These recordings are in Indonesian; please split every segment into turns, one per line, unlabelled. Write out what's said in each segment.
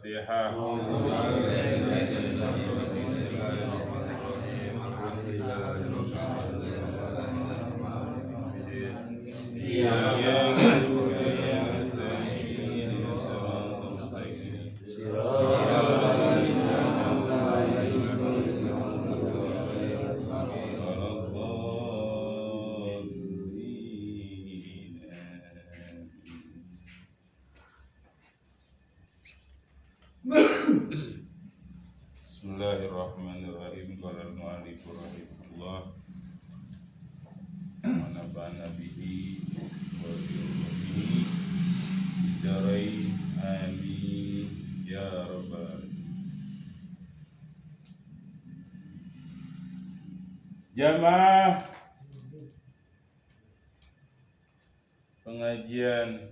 Al-Fatihah. Bismillahirrahmanirrahim. Qala al-mu'allif rahimahullah wa nafa'ana bihi wa bi ulumihi bidarain amin ya rabbal alamin. Jamaah pengajian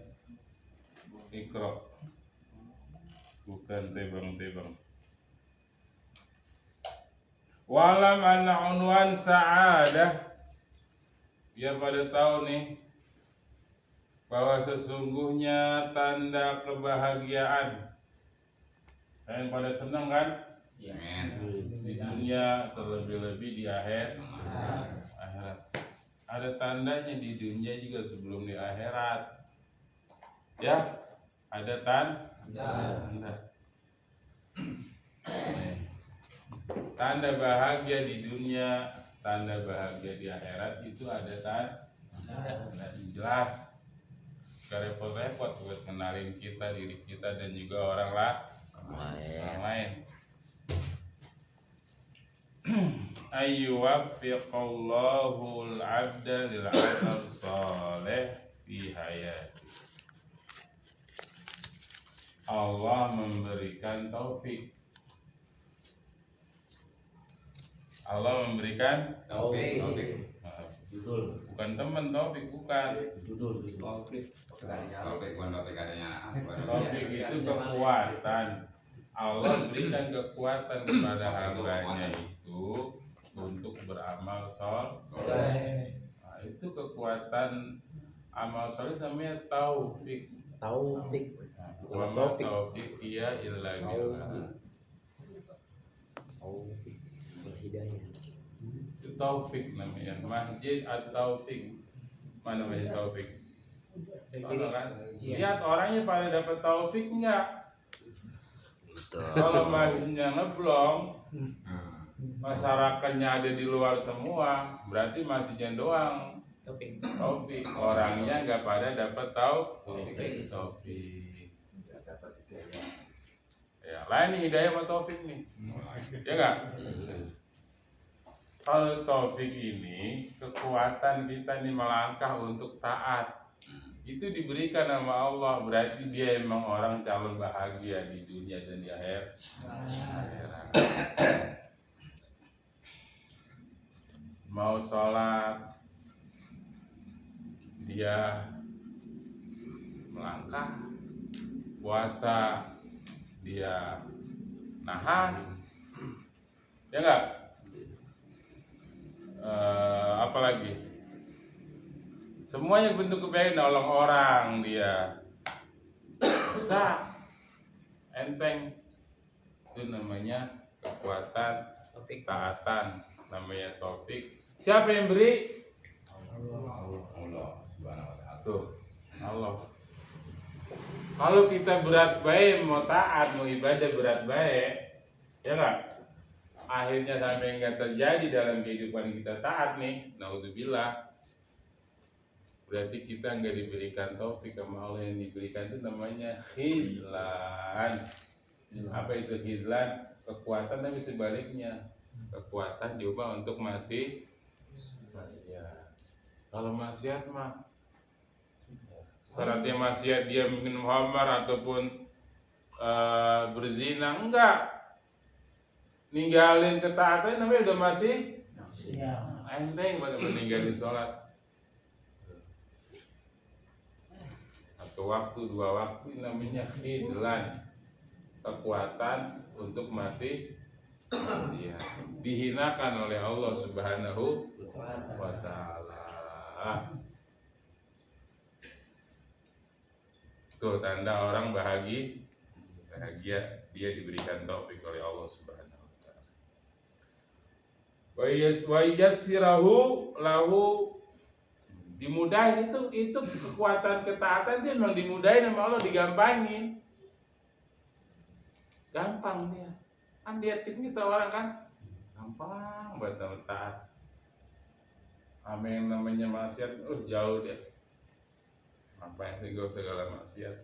Iqra, bukan tebang-tebang. Walam anna unwan sa'adah, ya pada tahu nih bahwa sesungguhnya tanda kebahagiaan. Kalian pada senang kan? Ya. Di dunia, terlebih-lebih di akhirat. Ada tandanya di dunia juga sebelum di akhirat. Ya, ada tanda. Tanda bahagia di dunia, tanda bahagia di akhirat itu ada tanda jelas. Gak repot-repot buat kenalin kita, diri kita dan juga orang lain. Ayyuwaffiqallahu al-'abda lil 'amal shalih fi hayati. Allah memberikan taufik. Allah memberikan taufik. Bukan teman taufik, bukan. Taufik itu kekuatan. Allah berikan kekuatan kepada hambanya itu untuk beramal soleh. Nah, itu kekuatan amal soleh namanya taufik. Wa ma taufik ya illa billah. Itu taufik namanya, masjid at-taufik. Mana masjid taufik? Kan? Lihat orangnya pada dapat taufik enggak? Kalau masjidnya ngeblong, masyarakatnya ada di luar semua, berarti masjidnya doang taufik. Orangnya enggak pada dapat taufik. Ya, lain hidayah sama taufik nih. Ya enggak? Kalau taufik ini kekuatan kita nih melangkah untuk taat, itu diberikan sama Allah, berarti dia emang orang calon bahagia di dunia dan di akhirat. Mau sholat dia melangkah, puasa dia nahan, ya enggak? Apalagi semuanya bentuk kebaikan, nolong orang dia bisa enteng. Itu namanya kekuatan taatan, namanya taufik. Siapa yang beri? Allah Subhanahu wa ta'ala. Tuh, Allah. Kalau kita berat baik mau taat, mau ibadah berat baik, ya enggak? Akhirnya sampai enggak terjadi dalam kehidupan kita taat nih, naudzubillah. Berarti kita enggak diberikan taufik sama Allah. Yang diberikan itu namanya khidlan. Apa itu khidlan? Kekuatan, tapi sebaliknya kekuatan diubah untuk maksiat. Kalau maksiat mah berarti maksiat dia minum khamar ataupun berzina, enggak. Ninggalin ketaatan namanya udah masih enteng pada meninggalin sholat. Satu waktu, dua waktu namanya khidlan. Kekuatan untuk masih dihinakan oleh Allah Subhanahu wa ta'ala. Tuh tanda orang bahagia. bahagia, dia diberikan taufik oleh Allah Subhanahu wa taala. Wa yassirahu lahu, dimudahin. Itu kekuatan ketaatan itu memang dimudahin sama Allah, digampangin. Gampang dia. Kan liatin kita orang kan gampang buat taat. Sama yang namanya maksiat, jauh dia. Apa yang segala maksiat.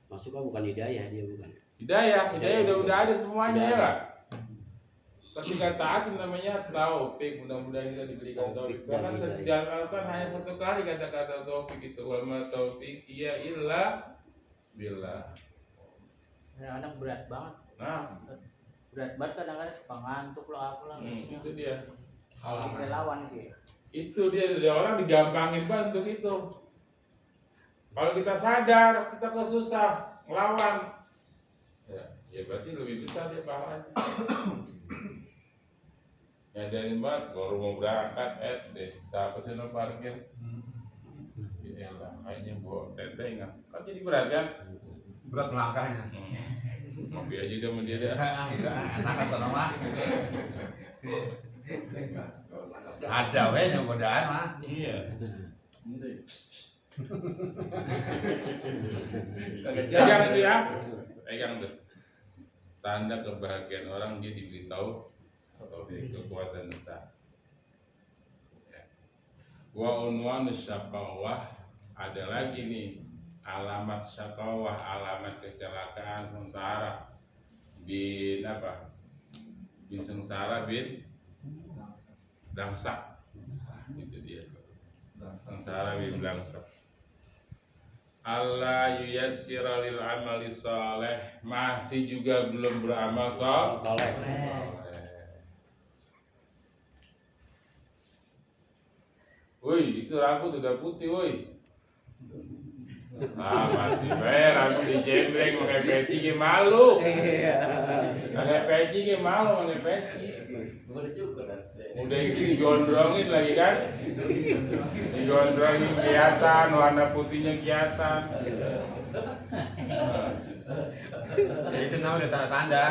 Masuknya bukan hidayah, dia bukan.
Hidayah udah ada semuanya ya nggak? Ketika taat namanya taufik, mudah-mudahan kita diberikan taufik. Bahkan diamalkan hanya satu kali kata-kata taufik itu, wa ma taufiqiyya illa billah.
Kadang-kadang berat banget.
Nah,
Berat banget kadang-kadang suka ngantuk lah apalah.
itu dia.
Relawan gitu.
Itu dia orang digampangin banget untuk itu. Kalau kita sadar, kita kesusah ngelawan, ya berarti lebih besar dia pahalanya. Nyadarin banget, baru mau berangkat, deh, siapa sih no parkir? Ya lah, kayaknya bawa tentengan, kan jadi berat kan?
Berat melangkahnya.
Ngopi aja dia sama dia dah.
Enak kan sana mah. Ada weh yang godaan mah.
Iya. Pegang itu ya, pegang tuh. Tanda kebahagiaan orang dia diberitahu atau kekuatan kita. Wa unwanus syaqawah, ada lagi nih alamat syaqawah, alamat kecelakaan sengsara. Bin apa? Bin sengsara bin dangsak. Itu dia. Sengsara bin dangsak. Allah yuyassira lil amali saleh, masih juga belum beramal saleh. Woi, itu rambut udah putih, woi. Masih bae rambut dijembreng pakai peci ge malu. Pakai peci ge malu, pakai peci. Udah itu digondrongin lagi kan? Digondrongin kelihatan, warna putihnya kelihatan.
Itu namanya udah tanda-tanda.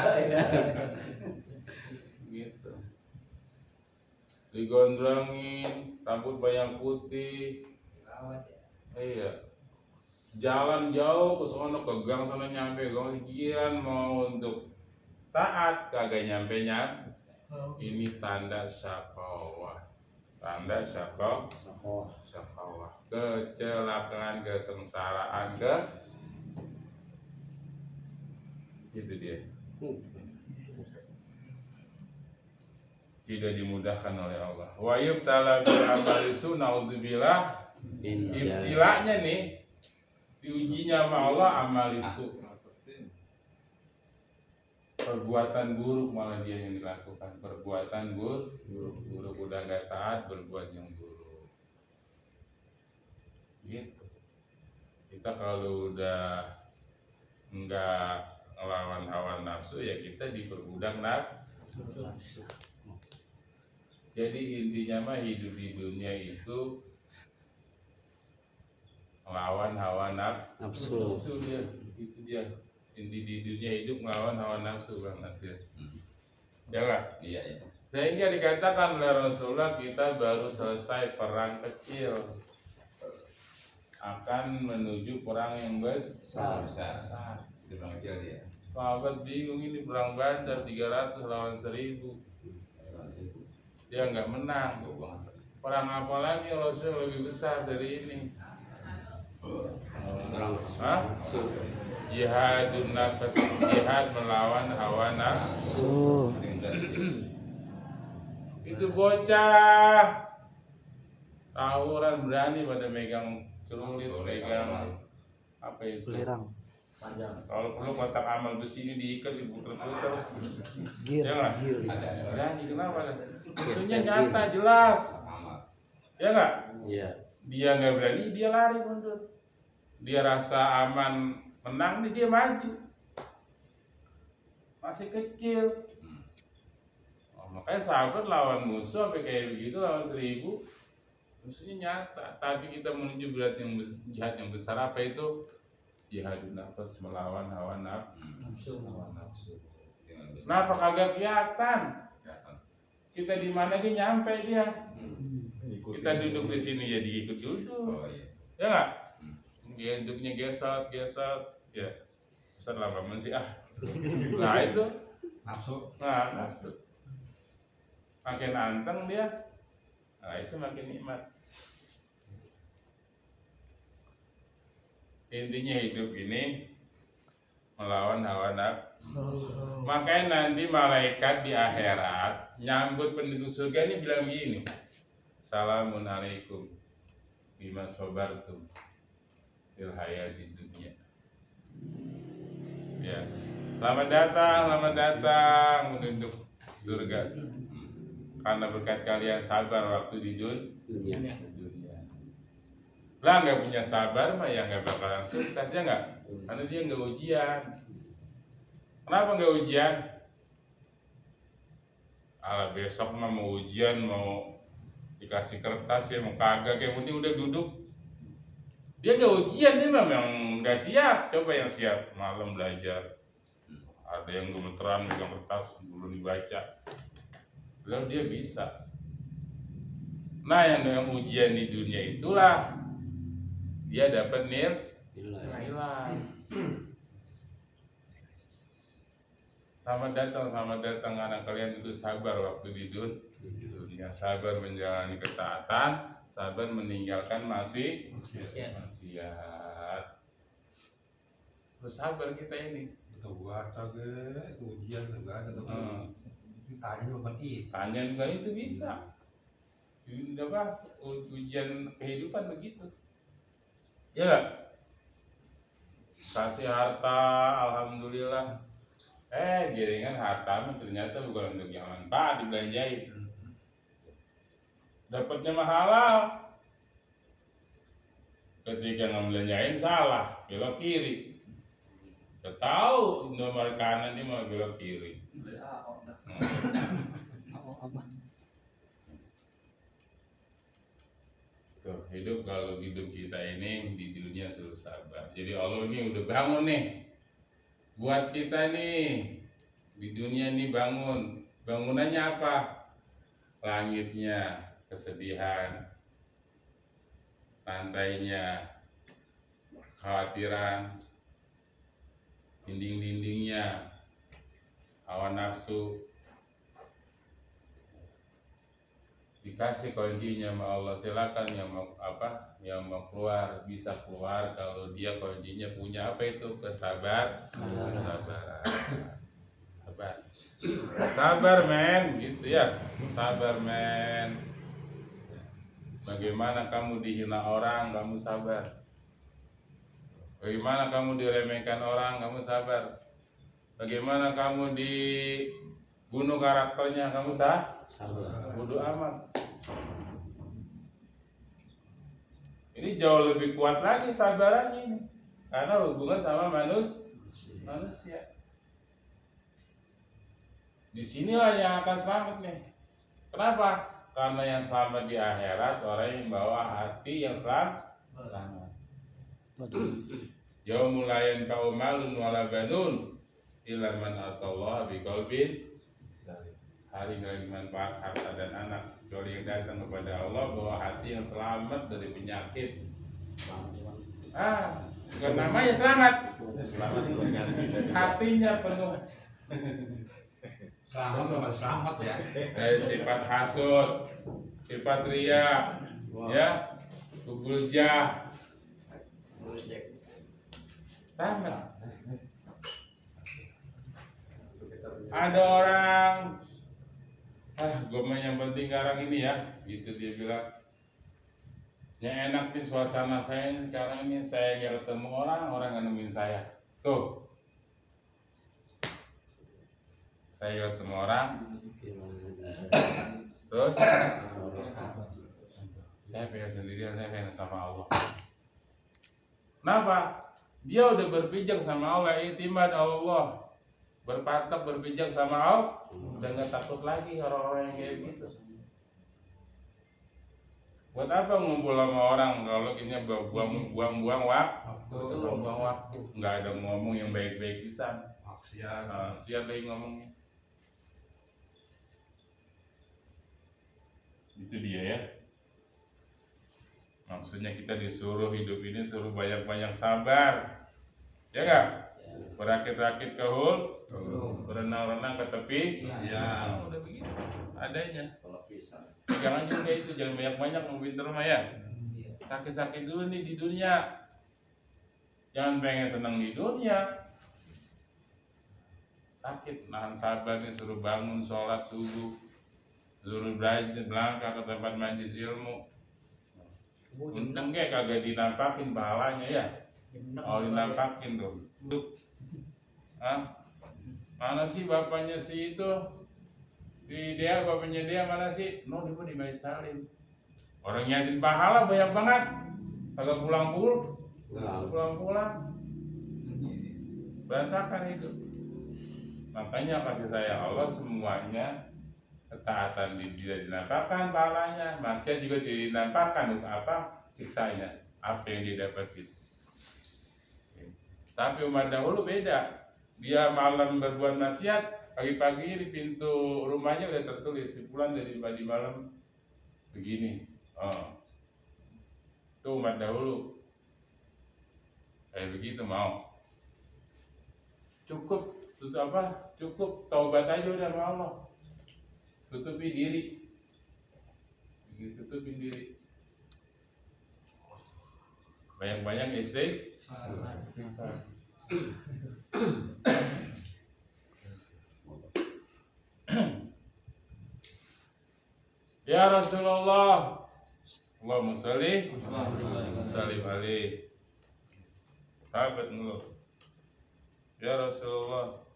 Gitu. Digondrongin, rambut banyak putih. Iya. Jalan jauh ke sono, ke gang sana nyampe, gang sekian mau untuk taat kagak nyampe. Ini tanda syaqawah. Tanda syaqawah. Kecelakaan, kesengsaraan, itu dia. Tidak dimudahkan oleh Allah. Wa yubtala bil amali naudzubillah. Ibtilanya nih, diujinya sama Allah amal isu. Perbuatan buruk malah dia yang dilakukan. Perbuatan buruk udah gak taat, berbuat yang buruk. Gitu. Kita kalau udah enggak ngelawan hawa nafsu, ya kita diperbudak nafsu. Jadi intinya mah hidup di dunia itu melawan hawa nafsu. Itu dia. Inti di dunia hidup melawan hawa nafsu, Bang Nasir. Ya nggak? Iya. Sehingga dikatakan oleh Rasulullah, kita baru selesai perang kecil akan menuju perang yang besar.
Itu perang kecil dia.
Sahabat bingung, ini perang Badar 300 lawan 1000. Dia nggak menang. Perang apa lagi Rasul lebih besar dari ini? Jihadun nafas, jihad melawan hawa nafsu. Itu bocah tawuran berani pada megang celurit, megang apa itu?
Lirang.
Kalau perlu kotak amal besi ini diikat, diputer-puter.
Gir.
Berani, kenapa? Musuhnya nyata, jelas. Ya nggak?
Iya.
Dia nggak berani, dia lari mundur. Dia rasa aman, menang nih, dia maju. Masih kecil. Makanya sahabat lawan musuh sampai kayak begitu, lawan 1000. Musuhnya nyata. Tapi kita menuju berat yang jihad yang besar, apa itu? jihadun nafas, melawan hawa
Nafsu.
nafsu. Kenapa kagak kelihatan? Kita di mana aja nyampe dia. Kita duduk di sini ya ikut duduk.
Oh iya.
Ya nggak? Dia duduknya gesot, ya. Ustaz lama sih Nah itu,
Nafsu.
nafsu. Makin anteng dia, nah itu makin nikmat. Intinya hidup ini melawan hawa nafsu. Makanya nanti malaikat di akhirat nyambut penduduk surga ini bilang begini, Assalamun alaikum bima sabartum fil hayati dunya. Ya, selamat datang penduduk surga. Karena berkat kalian sabar waktu di dunia. Lah nggak punya sabar mah ya nggak bakalan sukses ya nggak? Karena dia nggak ujian. Kenapa nggak ujian? Alah besok mah mau ujian, mau dikasih kertas ya mau kagak, yang penting udah duduk. Dia nggak ujian, dia memang udah siap. Coba yang siap malam belajar. Ada yang gemeteran megang kertas belum dibaca. Lalu dia bisa. Nah yang ujian di dunia itulah dia dapat nilai. Selamat datang anak kalian itu sabar waktu di dunia, sabar menjalani ketaatan, sabar meninggalkan maksiat. Terus sabar kita ini.
Itu buat itu ujian juga ada tuh. Ditanya bukan itu.
Tanya juga itu bisa. Apa ujian kehidupan begitu. Ya nggak? Kasih harta, alhamdulillah. Giringan harta ternyata bukan untuk yang manfaat dibelanjain. Dapatnya mah halal. Ketika ngebelanjain salah, belok kiri. Udah tahu nomor kanan dia malah belok kiri. Tuh, kalau hidup kita ini di dunia selalu sabar. Jadi Allah ini udah bangun nih buat kita nih di dunia nih bangun. Bangunannya apa? Langitnya kesedihan, lantainya kekhawatiran, dinding-dindingnya hawa nafsu. Dikasih kuncinya sama Allah, silakan yang mau keluar bisa keluar kalau dia kuncinya punya apa itu kesabaran. Sabar men, gitu ya. Sabar men. Bagaimana kamu dihina orang, kamu sabar. Bagaimana kamu diremehkan orang, kamu sabar. Bagaimana kamu dibunuh karakternya, kamu sabar. Bodo amat. Ini jauh lebih kuat lagi sabarannya ini, karena hubungan sama manusia. Disinilah yang akan selamat nih. Kenapa? Karena yang selamat di akhirat orang yang bawa hati yang selamat. Yaumul la yanfa'u malun wala banun illa man atallaha biqalbin salim. Hari nggak manfaat harta dan anak kecuali yang datang kepada Allah bawa hati yang selamat dari penyakit. Bukan namanya selamat. Hatinya penuh.
Selamat ya.
Dari sifat hasud, sifat riya, ya, kubul jah. Tamat. Ada orang, gue mah yang penting sekarang ini ya, gitu dia bilang. Yang enak nih suasana saya ini sekarang ini, saya nggak ketemu orang nggak nemuin saya. Tuh, saya nggak ketemu orang, terus saya pengen sendirian, saya pengen sama Allah. Kenapa? Dia udah berpijak sama Allah, i'timad Allah, berpatok berpijak sama Allah, udah nggak takut lagi orang-orang yang kayak gitu. Buat apa ngumpul sama orang kalau kayaknya buang-buang
waktu
waktu, nggak ada ngomong yang baik-baik pisan.
maksiat.
Siap lagi ngomongnya. Itu dia ya. Maksudnya kita disuruh hidup ini suruh banyak-banyak sabar. Ya enggak? Berakit-rakit ke hul, berenang-renang ke tepi.
Ya.
Udah begitu adanya. Jangan juga itu, jangan banyak-banyak mau pinter mah ya. Sakit-sakit dulu nih di dunia. Jangan pengen senang di dunia. Sakit, nahan sabar nih, suruh bangun sholat subuh, suruh belajar berangkat ke tempat majlis ilmu. Untung kayak kagak dinampakin pahalanya ya. Oh dinampakin tuh. Mana sih bapaknya si itu? Dia bapaknya dia mana sih? No, dia di Majlis Salim. Orang nyatin pahala banyak banget. Kagak pulang-pulang. Berantakan itu. Makanya kasih sayang Allah semuanya, ketaatan tidak dinampakkan pahalanya, maksiat juga dinampakkan untuk apa? Siksanya, apa yang didapatin. Tapi umat dahulu beda. Dia malam berbuat maksiat, pagi-paginya di pintu rumahnya udah tertulis si fulan dari tadi malam begini. Itu umat dahulu. Kayak begitu mau. Cukup taubat aja udah sama Allah. Tutupin diri. Banyak-banyak istighfar. Ya Rasulullah, Allahumma sholli alaihi. Sahabat ngeluh, ya Rasulullah,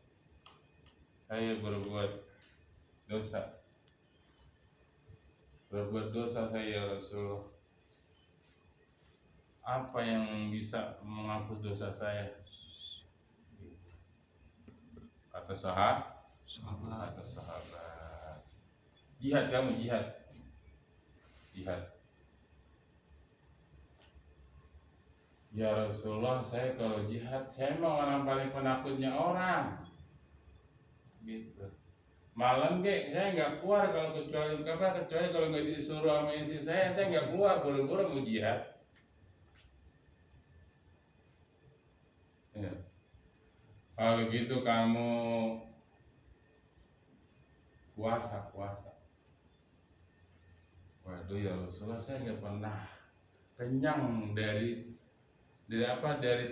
saya berbuat dosa saya ya Rasulullah. Apa yang bisa menghapus dosa saya? Kata sahabat. Jihad. Ya Rasulullah, saya kalau jihad, saya mau orang paling penakutnya orang. Gitu. Malam saya nggak keluar kecuali kalau nggak disuruh sama istri saya nggak keluar, buru-buru mau jihad. Ya. Kalau gitu kamu puasa. Waduh ya Rasulullah, saya nggak pernah kenyang dari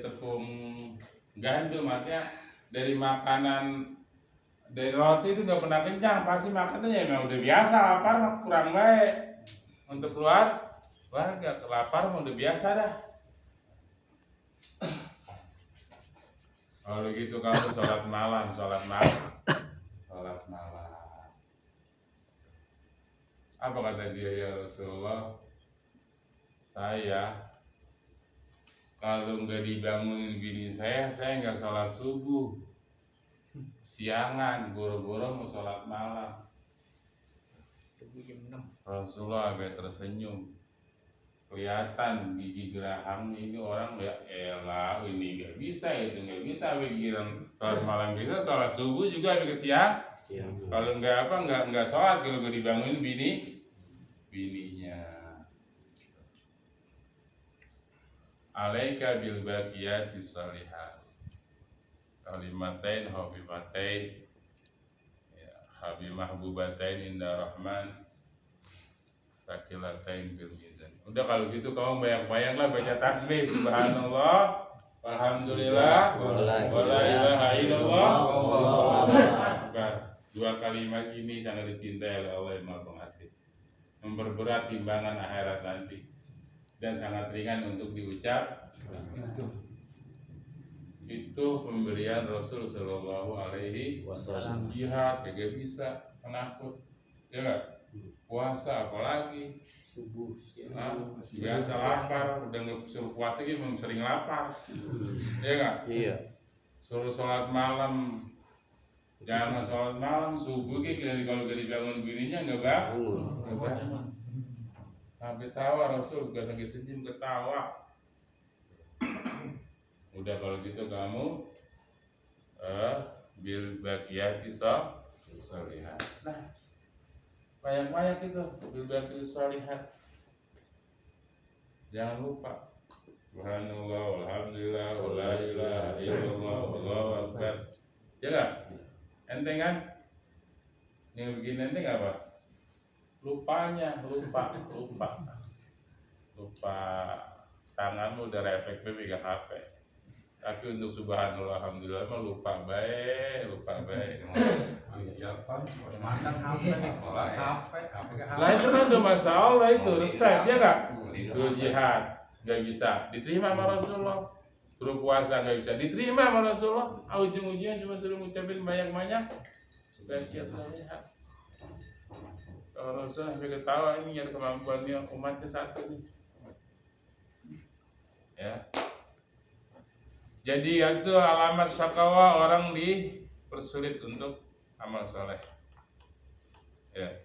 tepung gandum, artinya dari makanan, dari roti itu nggak pernah kenyang, pasti makannya ya memang udah biasa, lapar kurang baik. Untuk keluarga lapar udah biasa dah. Kalau gitu kamu sholat malam. Apa kata dia, ya Rasulullah, saya kalau nggak dibangunin bini saya nggak sholat subuh. Siangan, boro-boro mau sholat malam. Rasulullah agak tersenyum. Kelihatan gigi geraham ini orang ya elah, ini nggak bisa, itu nggak bisa. Pikiran sholat malam bisa, sholat subuh juga agak siang. Kalau nggak sholat kalau nggak dibangunin bininya. Alaika bil baqiyatis shalihat. Kalimatain habibatain, ya, mahbubatain inda rahman, sakilatain bil mizan. Udah kalau gitu kamu bayang-bayanglah baca tasbih subhanallah, walhamdulillah, wala ilaha illallah, Allahu akbar. Dua kalimat ini sangat dicintai oleh Allah yang Maha Pengasih, memperberat timbangan akhirat nanti, dan sangat ringan untuk diucap. Itu pemberian Rasul Shallallahu Alaihi Wasallam. Jihad kagak bisa, penakut, ya nggak? Puasa apalagi subuh, biasa lapar, udah nggak suruh puasa gitu, memang sering lapar, ya nggak? Iya. Suruh sholat malam, jangan sholat malam, subuh gitu, kalau gak dibangun bininya nggak bangun. Hampir tawa Rasul bukan lagi senyum ketawa. Udah kalau gitu kamu bil baqiyati sholihat. Nah, banyak-banyak itu bil baqiyati sholihat. Jangan lupa. Subhanallah, alhamdulillah, wala ilaha illallah, wallahu akbar. Ya enggak? Enteng kan? Yang begini enteng apa? Lupa tanganmu udah efektif pegang HP, tapi untuk subhanallah alhamdulillah mah lupa baik.
Iya kan, makan HP, sholat HP ke HP.
Lah itu kan udah masalah itu resep ya nggak? Suruh jihad nggak bisa diterima sama Rasulullah, suruh puasa nggak bisa diterima sama Rasulullah, ujung-ujungnya cuma suruh ngucapin banyak-banyak spesial solihat. Kalau Rasul sampai ketawa ini yang kemampuannya umatnya satu nih. Ya. Jadi itu alamat syakawa, orang dipersulit untuk amal soleh. Ya.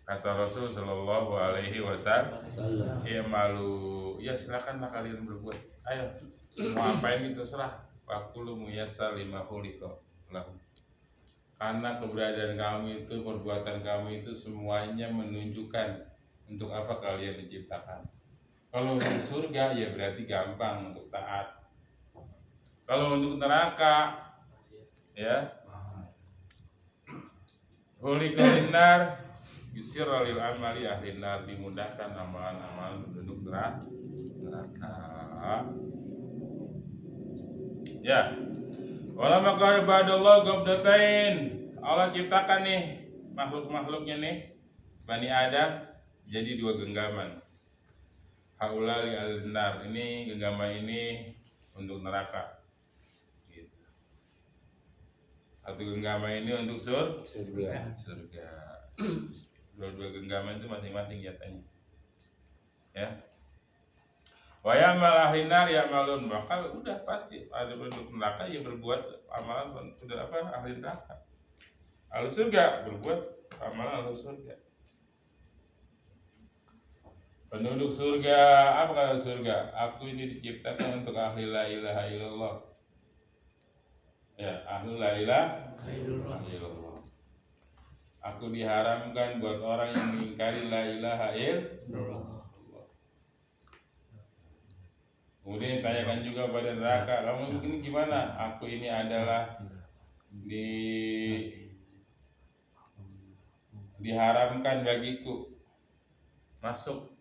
Kata Rasul Shallallahu Alaihi Wasallam, ya malu, ya silakanlah kalian berbuat. Ayo, mau apain itu serah. Waktu lu muyassar lima khuliqa lahu. Karena keberadaan kamu itu, perbuatan kamu itu semuanya menunjukkan untuk apa kalian diciptakan. Kalau untuk surga ya berarti gampang untuk taat. Kalau untuk neraka ya khuliqa linnar yusirra lil amali ahli nar, dimudahkan amalan-amalan penduduk neraka. Ya, wala maka ibadallah gobdatain. Allah ciptakan nih makhluk-makhluknya nih Bani Adam jadi dua genggaman. Haula li al-nar, ini genggaman ini untuk neraka. Gitu. Satu genggaman ini untuk surga. Dua-dua genggaman itu masing-masing jatahnya. Ya. Wa ya'mal ahlinar ya'malun, maka udah pasti ada penduduk neraka yang berbuat amalan penduduk ahli neraka. Ahli surga berbuat amalan ahli surga. Penduduk surga, apa kata surga? Aku ini diciptakan untuk ahli la ilaha illallah. Ya, ahli la ilaha illallah. Aku diharamkan buat orang yang mengingkari la ilaha illallah. Kemudian ditanyakan juga pada neraka, kamu ini gimana? Aku ini adalah diharamkan bagiku masuk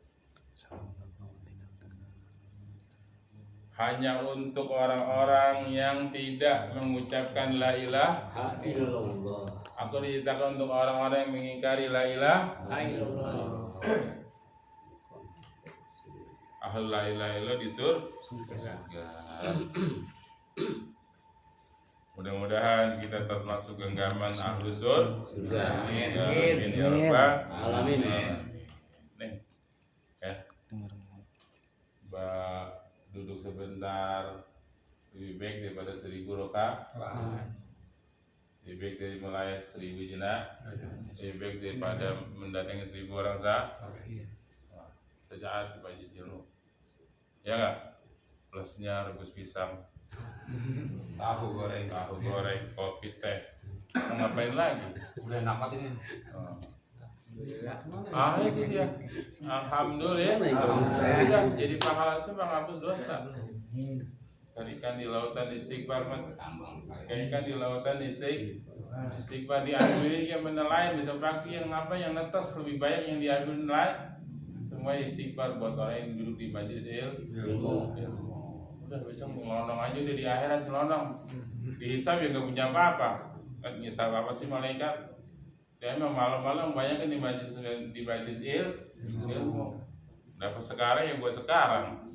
hanya untuk orang-orang yang tidak mengucapkan la ilaha illallah. Aku diciptakan untuk orang-orang yang mengingkari la ilaha illallah. Ahlul la ilaha illallah di surga. Mudah-mudahan kita termasuk genggaman ahlus surga. Amin ya rabbal alamin. Nih, ya. Duduk sebentar lebih baik daripada 1000 rakaat. Lebih baik dari mulai 1000 jenak. Lebih baik daripada mendatangi 1000 orang saat dibaca dulu. Ya enggak? Plusnya rebus pisang,
Tahu goreng,
kopi, teh. Mau ngapain lagi?
udah enak banget ini.
Itu dia. Alhamdulillah. Jadi pahala semua menghapus dosa. Ikan di lautan istighfar, ikan di lautan istighfar diambil yang menelayan bisa pakai yang apa yang netes lebih banyak yang diambil nelayan. Semua istighfar buat orang yang duduk di majelis ilmu. Udah bisa ngelondong aja udah di akhirat ngelondong. Dihisab ya nggak punya apa-apa. Kan ngisab apa sih malaikat? Ya emang malam-malam banyak kan di majelis ilmu. Dapat sekarang ya buat sekarang.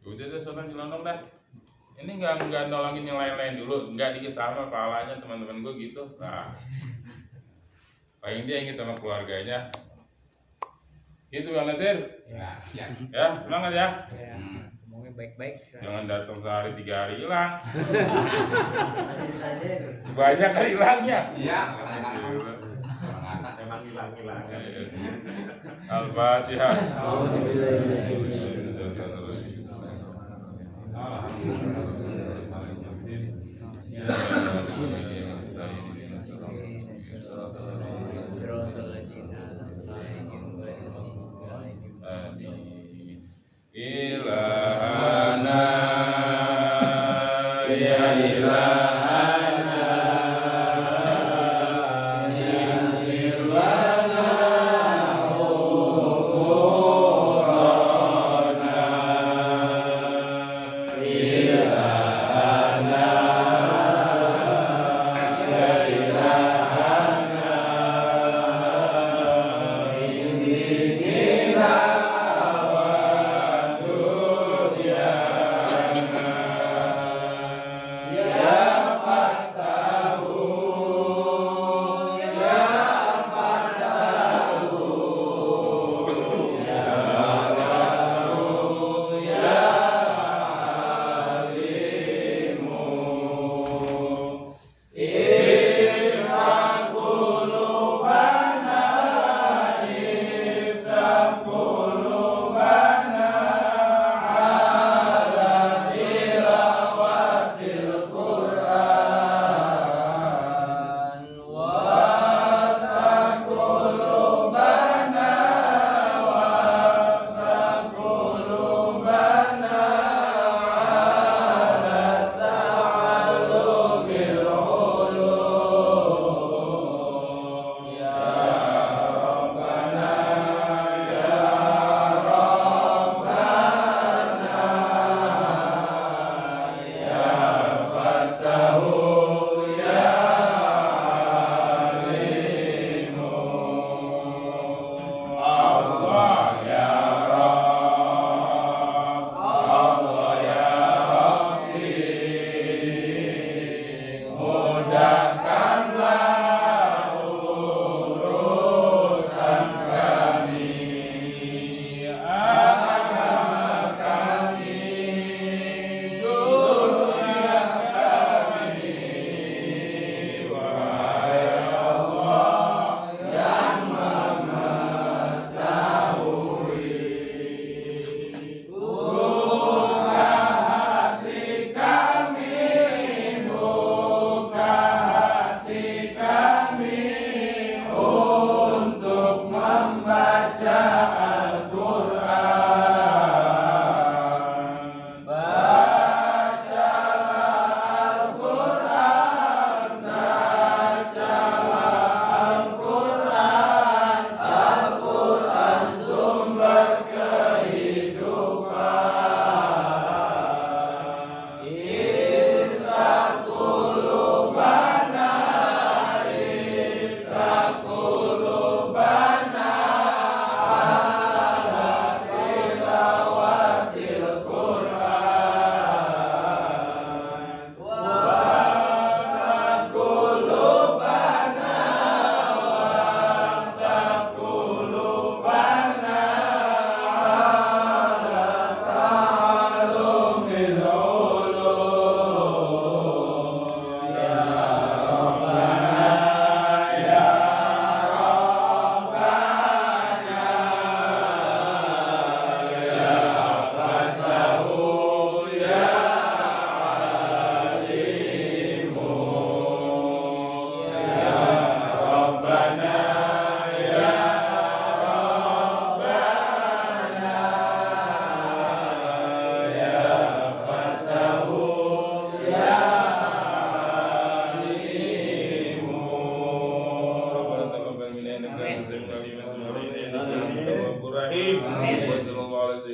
Udah deh soalnya ngelondong dah. Ini nggak nolongin yang lain-lain dulu, nggak dikit sama pahalanya teman-teman gue gitu. Nah, paling dia inget sama keluarganya. Gitu Bang Nasir. Ya, semangat ya.
baik-baik.
Jangan datang sehari 3 hari hilang.
Masih bisa aja ya.
Banyak kan hilangnya.
Iya.
Emang hilang-hilang.
Al-Fatihah. Ilahana ya ilahana yassir lana umurana ilahana ya ilahana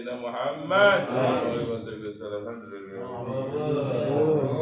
idinina Muhammad. Alhamdulillah.